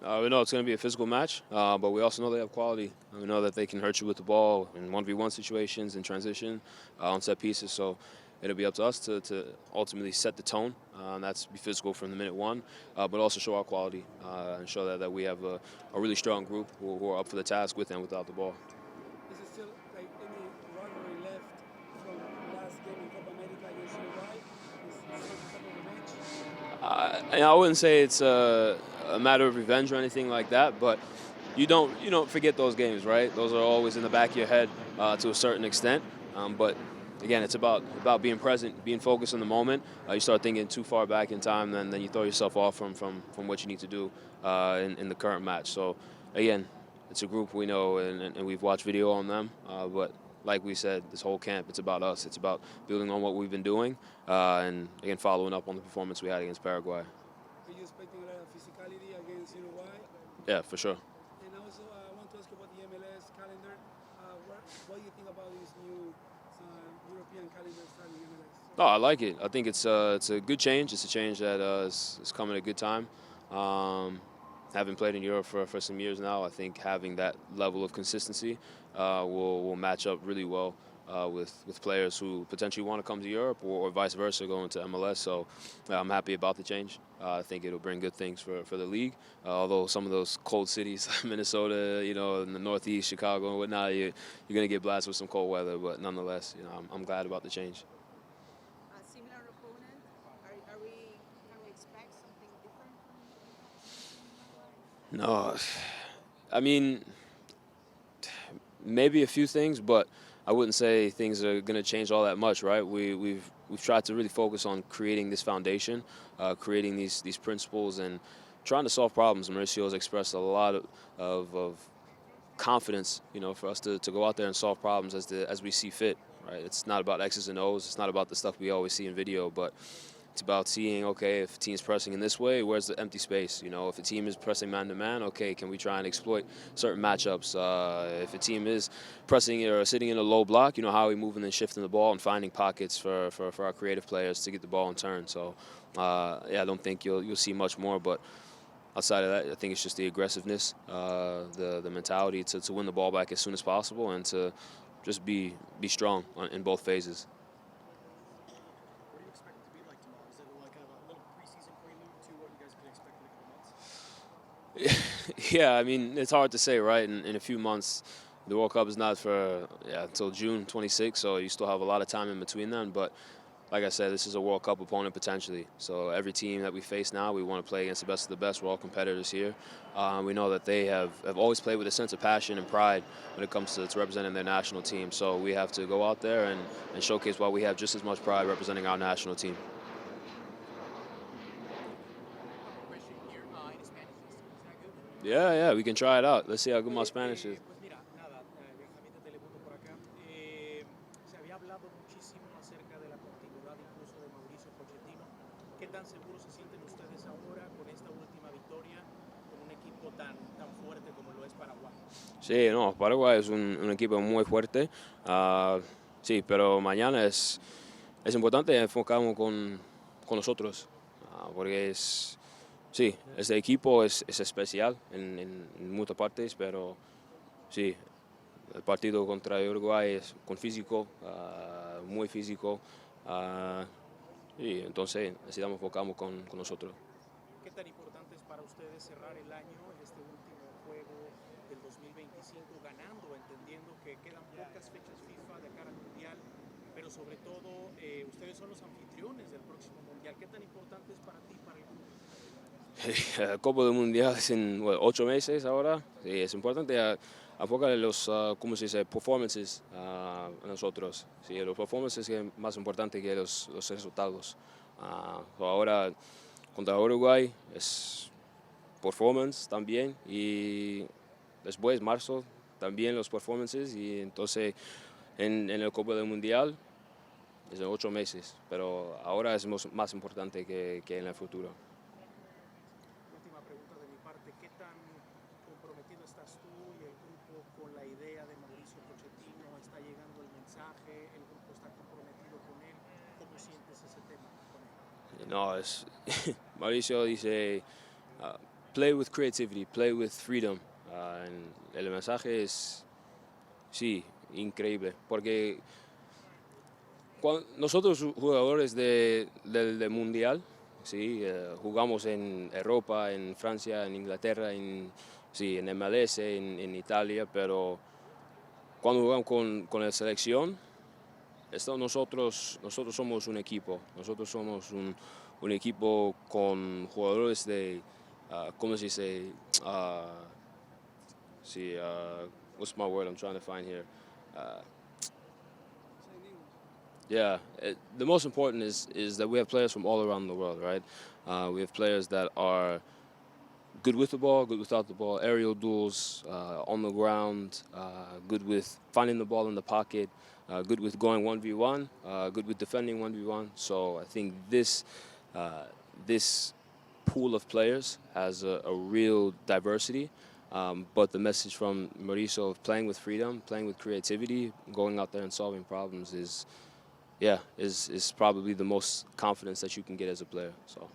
We know it's going to be a physical match, but we also know they have quality. We know that they can hurt you with the ball in 1v1 situations, in transition, on set pieces. So it'll be up to us to ultimately set the tone. And that's be physical from the minute one, but also show our quality and show that we have a really strong group who are up for the task with and without the ball. Is it still like any rivalry left from last game in Copa America against Uruguay? Is some type of revenge? I wouldn't say it's a matter of revenge or anything like that, but you don't forget those games, right? Those are always in the back of your head to a certain extent. But again, it's about being present, being focused on the moment. You start thinking too far back in time, then you throw yourself off from what you need to do in the current match. So again, it's a group we know and we've watched video on them, but like we said, this whole camp, it's about us. It's about building on what we've been doing and, again, following up on the performance we had against Paraguay. Are you expecting a lot of physicality against Uruguay? Yeah, for sure. And also, I want to ask you about the MLS calendar. What do you think about this new European calendar starting MLS? No, I like it. I think it's a good change. It's a change that is coming at a good time. Having played in Europe for some years now, I think having that level of consistency will match up really well with players who potentially want to come to Europe or vice versa going to MLS. So I'm happy about the change. I think it'll bring good things for the league. Although some of those cold cities, Minnesota, in the Northeast, Chicago and whatnot, you're going to get blasted with some cold weather. But nonetheless, I'm glad about the change. A similar opponent? Can we expect something different from No, I mean, maybe a few things, but I wouldn't say things are going to change all that much, right? We've tried to really focus on creating this foundation, creating these principles, and trying to solve problems. Mauricio has expressed a lot of confidence, for us to go out there and solve problems as we see fit, right? It's not about X's and O's. It's not about the stuff we always see in video, but it's about seeing, okay, if a team's pressing in this way, where's the empty space? If a team is pressing man-to-man, okay, can we try and exploit certain matchups? If a team is pressing or sitting in a low block, how are we moving and shifting the ball and finding pockets for our creative players to get the ball in turn? So, I don't think you'll see much more, but outside of that, I think it's just the aggressiveness, the mentality to win the ball back as soon as possible and to just be strong in both phases. Yeah, I mean, it's hard to say, right? In a few months, the World Cup is not until June 26th, so you still have a lot of time in between them. But like I said, this is a World Cup opponent potentially. So every team that we face now, we want to play against the best of the best. We're all competitors here. We know that they have always played with a sense of passion and pride when it comes to representing their national team. So we have to go out there and showcase why we have just as much pride representing our national team. Yeah, we can try it out. Let's see how good my Spanish is. Pues mira, nada, Benjamín de Telemundo por acá. Se había hablado muchísimo acerca de la continuidad incluso de Mauricio Pochettino. ¿Qué tan seguros se sienten ustedes ahora con esta última victoria con un equipo tan fuerte como lo es Paraguay? Sí, no, Paraguay es un equipo muy fuerte. Sí, pero mañana es importante enfocarnos con nosotros, porque sí, este equipo es especial en muchas partes, pero sí, el partido contra Uruguay es con físico, muy físico, y entonces necesitamos enfocarnos con nosotros. ¿Qué tan importante es para ustedes cerrar el año en este último juego del 2025 ganando, entendiendo que quedan pocas fechas FIFA de cara al Mundial, pero sobre todo ustedes son los anfitriones del próximo Mundial? ¿Qué tan importante es para ti, para el grupo? La Copa del Mundial es en 8 meses ahora. Sí, es importante enfocar los ¿cómo se dice? Performances a nosotros. Sí, los performances es más importante que los resultados. Ahora contra Uruguay es performance también y después marzo también los performances y entonces en el Copa del Mundial es en 8 meses, pero ahora es más importante que en el futuro. Última pregunta de mi parte, ¿qué tan comprometido estás tú y el grupo con la idea de Mauricio Pochettino? ¿Está llegando el mensaje? ¿El grupo está comprometido con él? ¿Cómo sientes ese tema con él? No, Mauricio dice, play with creativity, play with freedom. El mensaje es, sí, increíble, porque nosotros jugadores del Mundial, sí, jugamos en Europa, en Francia, en Inglaterra, sí, en MLS, en Italia, pero cuando jugamos con la selección, nosotros somos un equipo, nosotros somos un equipo con jugadores de, ¿cómo se dice? Sí, what's my word I'm trying to find here? Uh, Yeah, the most important is that we have players from all around the world, right? We have players that are good with the ball, good without the ball, aerial duels, on the ground, good with finding the ball in the pocket, good with going 1v1, good with defending 1v1. So I think this pool of players has a real diversity. But the message from Mauricio of playing with freedom, playing with creativity, going out there and solving problems is probably the most confidence that you can get as a player. So.